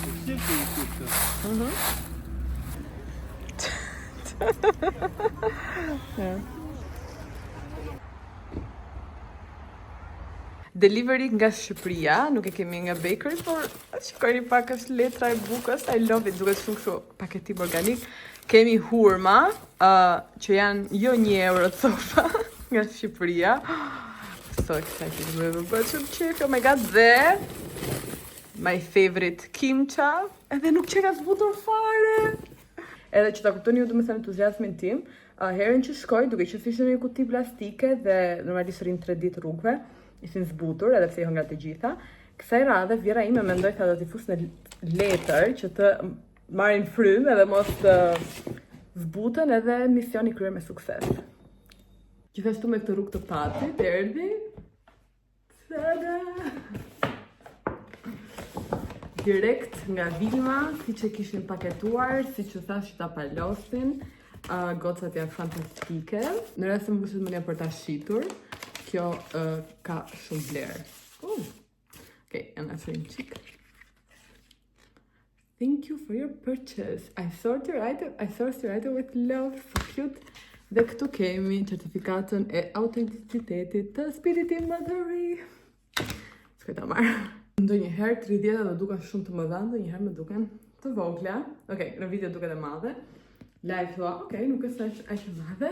Si që i këtë? Delivery nga Shqipëria, nuk e kemi nga bakery, por shikojni pak është letra e bukës, I love it, duket shumë kështu paketim organik. Kemi hurma, që janë jo €1 cofa nga Shqipëria. So excited, më bëhet shumë qef, oh my god, dhe my favorite kimcha, edhe nuk që ka zbutur fare. Edhe që ta kuptoni ju do me thënë entuziasmin tim, herën që shkoj, duke që ishte një kuti plastike dhe normalisht rrim 3 ditë rrugëve, ishin zbutur edhe pse jo nga të gjitha. Kësaj radhe vjera ime mendoj tha do t'i fus në letër që të marrin frymë edhe mos të zbuten edhe misioni kryer me sukses. Gjithashtu me këtë rrugë të patit, erdhi. Tada! Direkt nga Vilma, si që kishin paketuar, si që thash që ta palosin. Gocat janë fantastike. Në rrasë më gushet më një për ta shitur. Kjo ka shumë vlerë. Okay, janë ashojnë qikë. Thank you for your purchase. I sourced your item with love. So cute. Dhe këtu kemi certifikatën e autenticitetit të Spiriti Madhuri. S'koj ta marrë. Ndonjëherë 30 do duken shumë të mëdha, ndonjëherë më duken të vogla. Okej, në video duket e madhe. Live thua, okej, nuk është aq e madhe.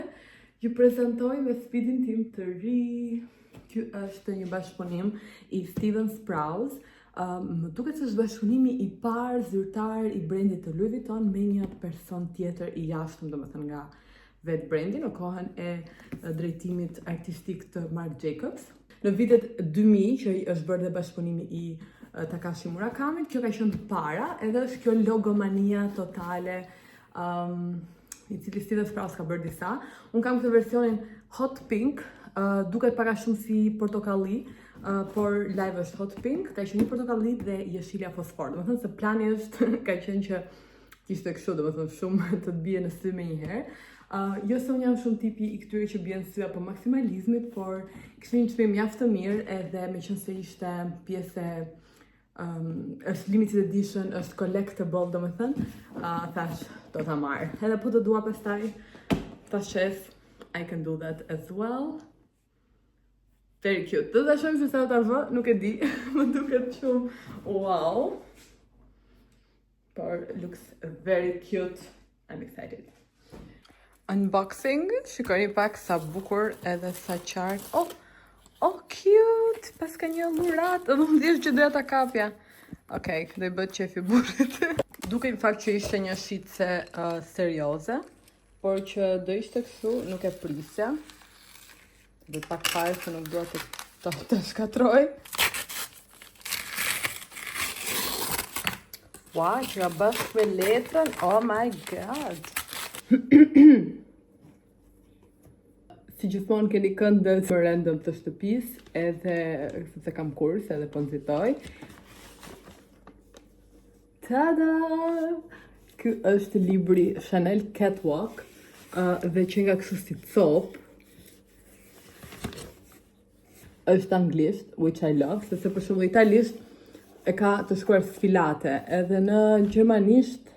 Ju prezantoj me speedin tim të ri. Ky është një bashkëpunim i Steven Sprouse. Më duket se është bashkëpunimi i parë zyrtar i brandit të Louis Vuitton me një person tjetër i jashtëm, domethënë nga vetë brandi, në kohën e drejtimit artistik të Marc Jacobs. Në vitet 2000 që është bërë dhe bashkëpunimi i Takashi Murakamit, kjo ka qenë para, edhe është kjo logomania totale, i cili Steven Sprouse ka bërë disa. Unë kam këtë versionin hot pink, duket pak a shumë si portokalli, por live është hot pink, ka qenë një portokalli dhe jeshilja fosfor. Domethënë se plani është ka qenë që kishte kështu, domethënë shumë të të bie në sy me njëherë. Jo se unë jam shumë tipi i këtyre që bjen sy apo maksimalizmit, por kishte një çmim mjaft të mirë edhe meqense ishte pjesë është limited edition, është collectible, domethënë, thash do ta marr. Edhe po të dua pastaj, thash qef, I can do that as well. Very cute. Do ta shohim se sa do ta vë, nuk e di, më duket shumë wow. Por looks very cute. I'm excited. Unboxing, shikoni pak sa bukur edhe sa qartë. Oh, cute! Pas ka një dhurat, edhe më thjesht që doja ta kapja. Okej, do i bëhet qefi burrit. Duke në fakt që ishte një shitse serioze, por që do ishte kështu, nuk e prisja. Dhe pak fare se nuk dua të shkatroj. Ua, që ka bashkë me letrën, oh my god! Si gjithmonë keni këndët më random të shtëpis, edhe sepse kam kurs edhe po nxitoj. Tada! Ky është libri Chanel Catwalk dhe që nga kështu si copë. Është anglisht, which I love, sepse për shembull italisht e ka të shkruar sfilate, edhe në gjermanisht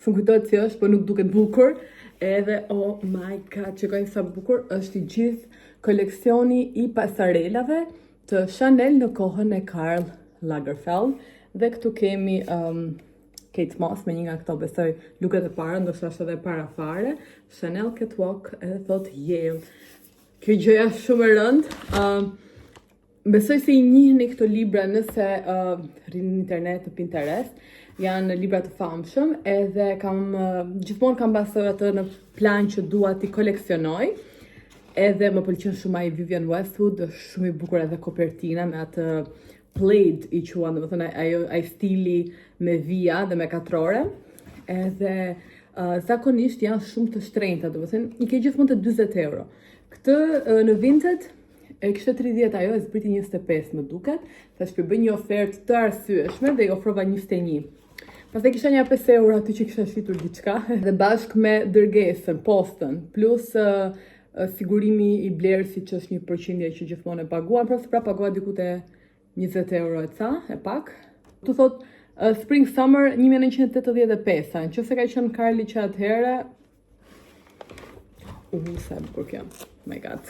s'm kujtohet si është, por nuk duket bukur. Edhe, oh my god, çikojnë sa bukur është i gjithë koleksioni i pasarelave të Chanel në kohën e Karl Lagerfeld. Dhe këtu kemi Kate Moss me një nga këto, besoj luket e para, ndoshta është edhe para fare. Chanel Catwalk edhe thot Yale. Kjo gjëja shumë e rëndë. Besoj se i njihni këto libra nëse rrini në internet, në Pinterest. Janë libra të famshëm, edhe gjithmonë kam pasur atë në plan që dua t'i koleksionoj. Edhe më pëlqen shumë ai Vivienne Westwood, është shumë i bukur edhe kopertina me atë plaid i quan, domethënë ai stili me vija dhe me katrore. Edhe zakonisht janë shumë të shtrenjta, domethënë i ke gjithmonë të 40 euro. Këtë në Vinted e kishte 30, ajo e zbriti 25 më duket, thash bëj një ofertë të arsyeshme dhe i ofrova 21. Pastaj kisha një 5 euro aty që kisha shitur diçka dhe bashkë me dërgesën, postën, plus sigurimi i blerësit që është 1% që gjithmonë e paguan, pra pagua diku te 20 euro e ca, e pak. Tu thot Spring Summer 1985. Nëse ka qenë Carly që atëherë. Sa e bukur kjo. My god.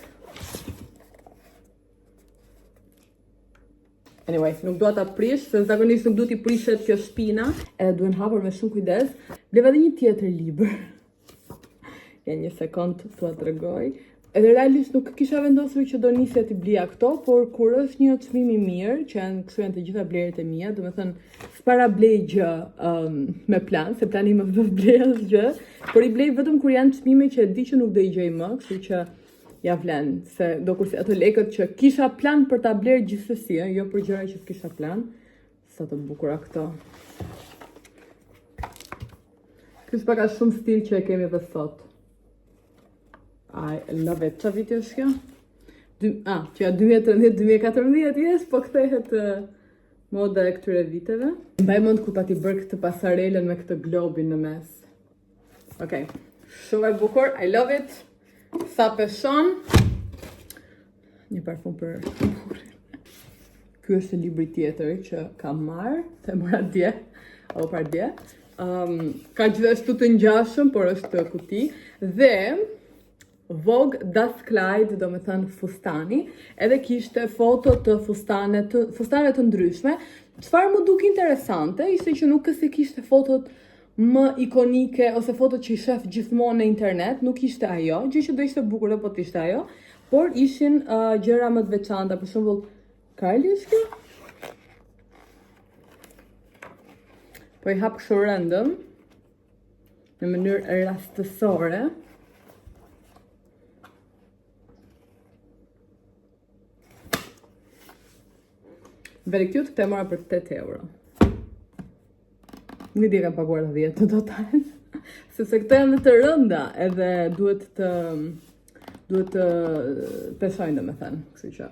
Anyway, nuk dua ta prish, se zakonisht nuk duhet i prishet kjo shpina, edhe duhen hapur me shumë kujdes. Bleva edhe një tjetër libër. Ja një sekond thua t'rregoj. Edhe realisht nuk kisha vendosur që do nisja t'i blija këto, por kur është një çmim i mirë, që janë të gjitha blerjet e mia, domethënë s'para blej gjë me plan, se plani më do të blej asgjë, por i blej vetëm kur janë çmime që e di që nuk do i gjej më, kështu që ja vlen, se do kurse ato lekët që kisha plan për ta blerë gjithsesi, jo për gjëra që s'kisha plan. Sa të bukura këto. Ky s'pak ka shumë stil që e kemi edhe sot. I love it. Qa viti është kjo? Që ja 2013-2014, yes, po kthehet moda e këtyre viteve. Mbaj mend kur pati bërë këtë pasarelën me këtë globin në mes. Okej, shumë e bukur, I love it. Sa peshon. Një parfum për bukurin. Ky është libri tjetër që kam marrë, të mora dje, apo par dje. Ka gjithashtu të ngjashëm, por është kuti. Dhe Vogue Das Kleid, do me thënë fustani, edhe kishte foto të fustaneve të ndryshme. Çfarë më duk interesante, ishte që nuk se kishte fotot më ikonike ose fotot që i shef gjithmonë në internet, nuk ishte ajo, gjë që do ishte bukur po të ishte ajo, por ishin gjëra më të veçanta, për shembull, Kylie është kjo? Po i hap kështu random, në mënyrë rastësore. Very cute, këtë e mora për 8 euro. Nuk di kam paguar 10 në total. Sepse këto janë të rënda, edhe duhet të peshojnë, domethënë, kështu që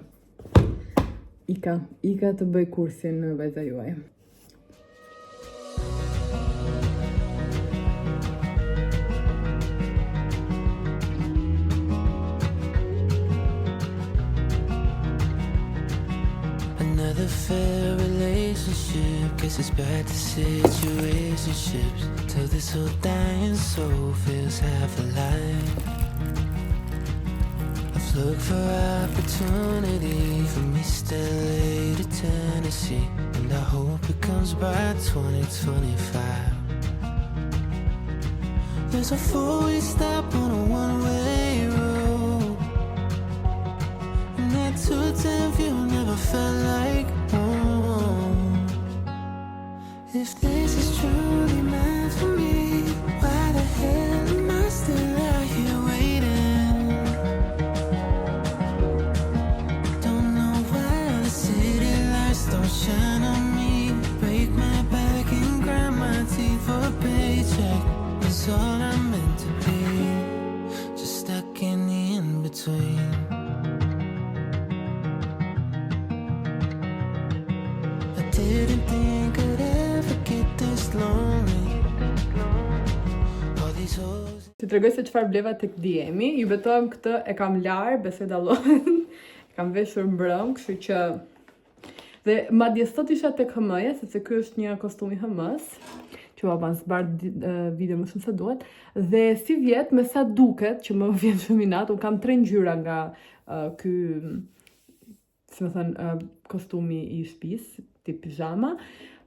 ika të bëj kursin në vajza juaj. Another fair relationship, guess it's back to situationships, till this whole dying soul feels half alive. I've looked for opportunity from East LA to Tennessee, and I hope it comes by 2025. There's a 4-way stop on a 1-way road, and that 210 view never felt like home. If this is truly meant for me, why the hell am I still out here waiting? Don't know why the city lights don't shine on me. Break my back and grind my teeth for a paycheck. It's all I'm meant to be, just stuck in the in-between. Didn't think I'd ever get this lonely. All these hoes. Që tregoj se çfarë bleva tek DM-i, ju betohem këtë e kam larë, besoj dallohen. E kam veshur mbrëm, kështu që dhe madje sot isha tek HM-ja, sepse ky është një kostum i HM-s, që ma zbar video më shumë se duhet, dhe si vjet me sa duket që më vjen shumë i natë, unë kam 3 ngjyra nga ky, si më thënë, kostumi i shtëpisë, tip pijama,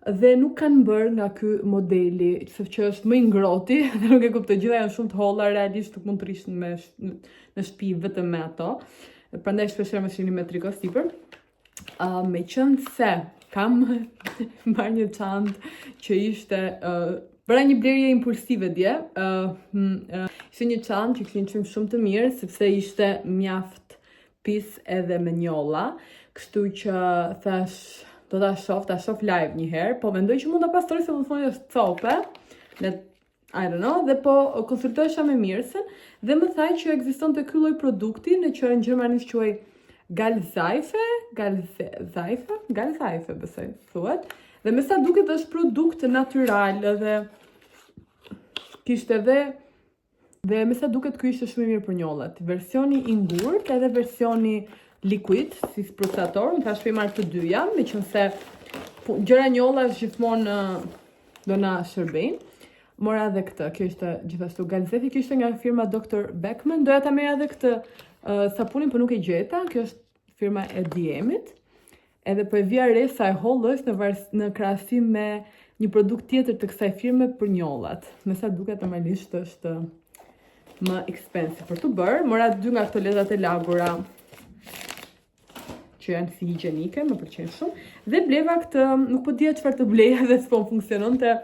dhe nuk kanë bërë nga ky modeli, që është më i ngrohti, dhe nuk e kuptoj, gjitha janë shumë të holla, realisht nuk mund të rishin në shtëpi vetëm me ato. Prandaj shpeshherë më shihni me triko sipër. Meqense se kam marrë një çantë që ishte bëra një blerje impulsive dje. Ishte një çantë që kishte një çmim shumë të mirë, sepse ishte mjaft pis edhe me njolla, kështu që thash do ta shoh live një herë, po mendoj që mund ta pastroj se më thonë është cope, I don't know, dhe po konsultohesha me Mirsen dhe më thaj që ekziston të ky lloj produkti në që në gjermanisht quhej Galseife, besoj thuhet. Dhe me sa duket është produkt natyral dhe kishte dhe me sa duket ky ishte shumë i mirë për njollat. Versioni i ngurtë edhe versioni liquid si sprutator, më thash marr të dyja, meqense gjëra njolla gjithmonë do na shërbejnë. Mora edhe këtë, kjo ishte gjithashtu Galzeti, kjo ishte nga firma Dr. Beckman. Doja ta merr edhe këtë sapunin, por nuk e gjeta. Kjo është firma e DM-it. Edhe po e vija re sa e hollë është në krahasim me një produkt tjetër të kësaj firme për njollat. Me sa duket normalisht është më expensive për të bërë. Mora 2 nga këto letrat e lagura që janë si higjienike, më pëlqejnë shumë. Dhe bleva këtë, nuk po dija çfarë të bleja dhe s'po funksiononte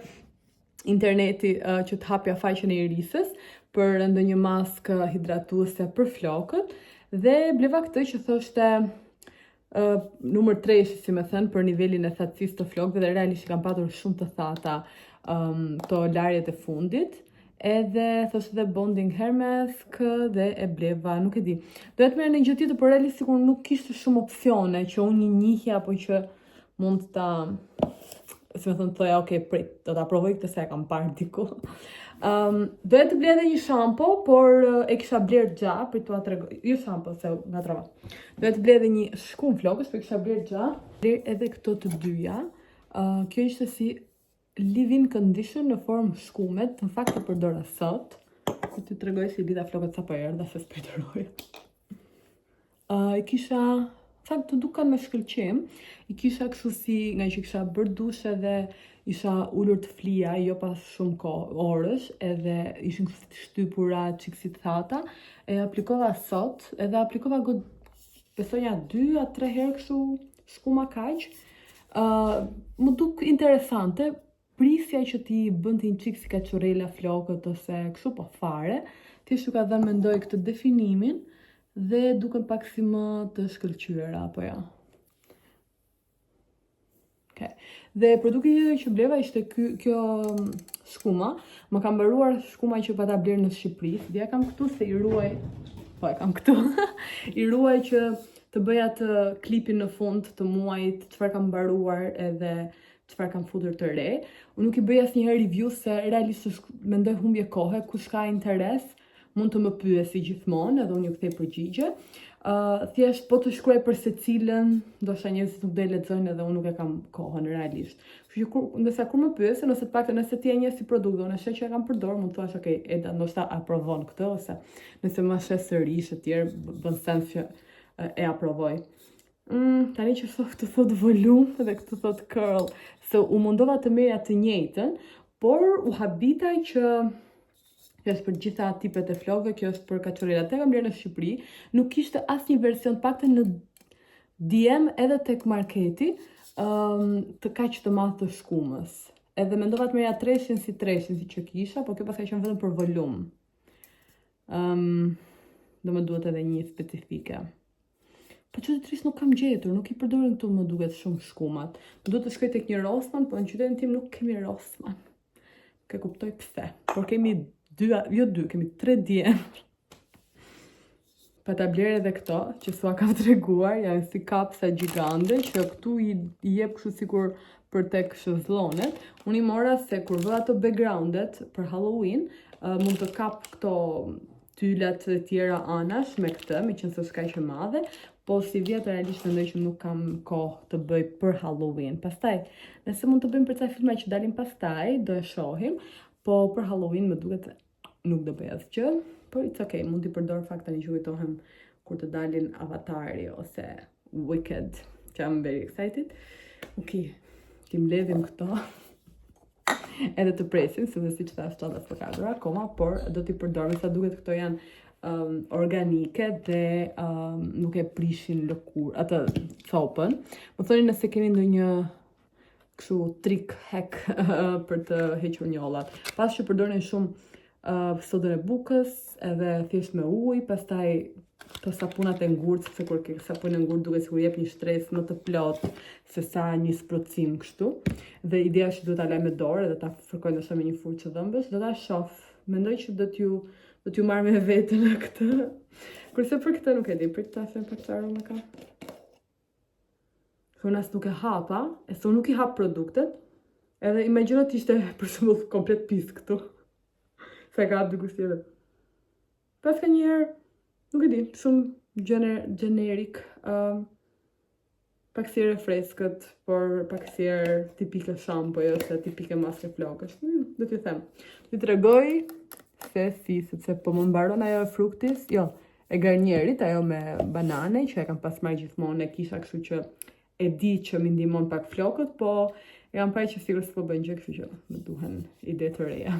interneti që të hapja faqen e irisës për ndonjë maskë hidratuese për flokët dhe bleva këtë që thoshte numër 3, si më thënë, për nivelin e thatësisë të flokëve dhe realisht kam patur shumë të thata to larjet e fundit. Edhe thoshte dhe bonding hair mask dhe e bleva, nuk e di. Doja të merr në gjë tjetër, por realisht sikur nuk kishte shumë opsione që unë njihja apo që mund ta si më thënë, thoja, okay, prit, do ta provoj këtë se e kam parë diku. Doja të blej edhe një shampo, por e kisha bler gja, prit tua tregoj, jo shampo, se nga trova. Doja të blej edhe një shkum flokës, por e kisha bler gja. Bler edhe këto të dyja. Kjo ishte si leave-in condition në formë shkumet, në fakt të përdora sot. Ku të tregoj si lidha flokët sa po erdha se s'përdoroj. Kisha fakt të dukan me shkëlqim, I kisha kështu si nga që kisha bërë dush edhe isha ullur të flija, jo pas shumë orësh, edhe ishin kështu shtypura çiksi të thata, e aplikova sot, edhe aplikova besonja 2 a 3 herë kështu shkuma kaq. Më duk interesante, prisja që ti bënte një çik si kaçurela flokët ose kështu po fare, thjesht u ka dhënë mendoj këtë definimin dhe duken pak si më të shkëlqyera apo jo. Okay. Dhe produkti tjetër që bleva ishte kjo shkuma. Më ka mbaruar shkuma që pata bler në Shqipëri. Dhe ja kam këtu se I ruaj. Po e kam këtu. I ruaj që të bëja të klipin në fund të muajit, çfarë kam mbaruar edhe çfarë kam futur të re. Unë nuk I bëj asnjëherë review se realisht mendoj humbje kohe, kush ka interes mund të më pyesi gjithmonë, edhe unë ju kthej përgjigje. Thjesht po të shkruaj për secilën, ndoshta njerëzit nuk do e lexojnë edhe unë nuk e kam kohën realisht. Kështu që ndërsa kur më pyesen ose të paktën nëse ti e njeh si produkt dhe unë e sheh që e kam përdorur, mund të thuash okay, Eda ndoshta aprovon këtë ose nëse më sheh sërish etj, bën sens që e aprovoj. Tani që të thot volum dhe këtë thot curl, se u mundova të merja të njëjtën, por u habita që kjo është për gjitha tipet e flokëve, kjo është për kaçurelat. Te kam bler në Shqipëri, nuk kishte asnjë version, paktën në DM edhe tek marketi, të kaq të madh të shkumës. Edhe mendova të merja treshin si që kisha, por kjo pastaj qenë vetëm për volum. Do më duhet edhe një specifike. Po që të trisht nuk kam gjetur, nuk I përdorin këtu më duket shumë shkumat. Më duhet të shkoj tek një Rossmann, po në qytetin tim nuk kemi Rossmann. Ke kuptoj pse. Por kemi kemi 3 DM. Pa ta bler edhe këto, që s'ua kam treguar, janë si kapsa gjigande, që këtu I jep kështu sikur për tek shëzlonet. Unë I mora se kur vë ato backgroundet për Halloween, mund të kap këto tylat e tjera anash me këtë, me qenë se s'ka që madhe, po si vjetë realisht mendoj që nuk kam kohë të bëj për Halloween. Pastaj, nëse mund të bëjmë për ca filma që dalin pastaj, do e shohim, po për Halloween më duket nuk do bëj asgjë, por it's okay, mund t'i përdor fakt tani që kujtohem kur të dalin Avatari ose Wicked, që jam very excited. Okay, ti mbledhim këto. Edhe të presim, se dhe si që thash të s'po ka ardhur akoma, por do t'i përdor, sa duket këto janë organike dhe nuk e prishin lëkur, atë copën. Më thoni nëse keni ndonjë kështu trik hack për të hequr njollat. Pas që përdorin shumë sodën e bukës, edhe thjesht me ujë, pastaj të sapunat e ngurtë, sepse kur ke sapun e ngurtë duket sikur jep një shtresë më të plotë se sa një sprocim kështu. Dhe ideja është që duhet ta laj me dorë dhe ta fërkoj ndoshta me një furçë dhëmbësh, do ta shoh. Mendoj që do t'ju marr me veten në këtë. Kurse për këtë nuk e di, për ta them për çfarë më ka. Unë as nuk e hapa, e se unë nuk I hap produktet, edhe imagjino t'ishte për shembull komplet pis këtu. Se ka hap dikush tjetër. Pas ka njerë, nuk e di, shumë generic. pak si refreskët, por pak si tipike shampoj ose tipike maske flokësh. Do t'ju them. T'ju tregoj se si, sepse po më mbaron ajo e fruktis, jo, e Garnierit, ajo me banane, që e kam pas marrë gjithmonë, e kisha kështu që e di që më ndihmon pak flokët, po e kam parë që sigurisht s'po bën gjë, kështu që më duhen ide të reja.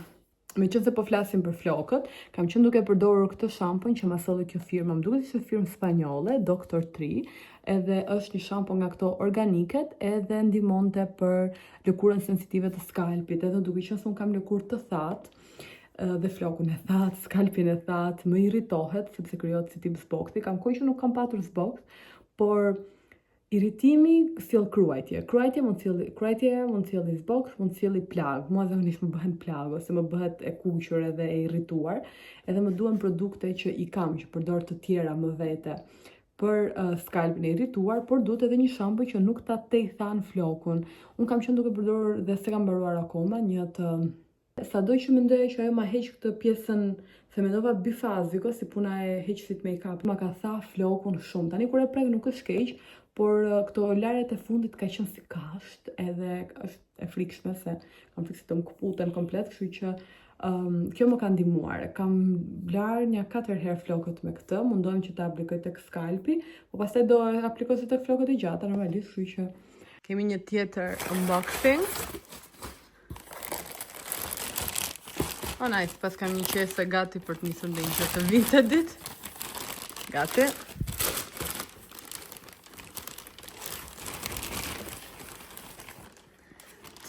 Meqense po flasim për flokët, kam qenë duke përdorur këtë shampon që ma solli kjo firma, më duket se firmë spanjolle, Dr. Tree, edhe është një shampon nga këto organiket, edhe ndihmonte për lëkurën sensitive të skalpit, edhe duke qenë se unë kam lëkurë të thatë, dhe flokun e thatë, skalpin e thatë, më irritohet sepse krijohet si tip zbokthi. Kam kohë që nuk kam patur zbokth, por irritimi sjell kruajtje. Kruajtje mund sjellë zbokth, mund sjellë plag. Mua zakonisht më bëhen plag ose më bëhet e kuqur edhe e irrituar, edhe më duhen produkte që i kam, që përdor të tjera më vete për skalpin e irrituar, por duhet edhe një shampoo që nuk ta tejthan flokun. Unë kam qenë duke përdorur dhe s'e kam mbaruar akoma një të sado që mendoja që ajo ma heq këtë pjesën, se mendova bifaziko, si puna e heqësit make-up, ma ka tha flokun shumë. Tani kur e prek nuk është keq, por këto larjet e fundit ka qenë si kasht, edhe është e frikshme se kam frikë se të më këputen komplet, kështu që kjo më ka ndihmuar. Kam larë një 4 herë flokët me këtë, mundohem që ta aplikoj tek skalpi, po pastaj do aplikoj se tek flokët e gjata normalisht, kështu që kemi një tjetër unboxing. Oh nice, pas kam një qese gati për të nisur dhe një të vite dit. Gati.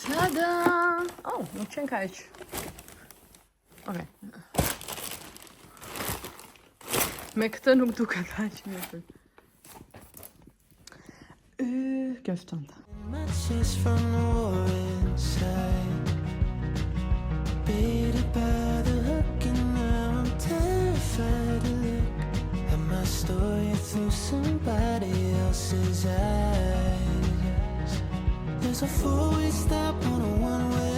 Tada! Oh, nuk qenë kaq. Okej. Me këtë nuk duket kaq mirë. Kjo është çanta. Matches from the war inside. Baited by the hook and now I'm terrified to look at my story through somebody else's eyes. There's a four-way stop on a one-way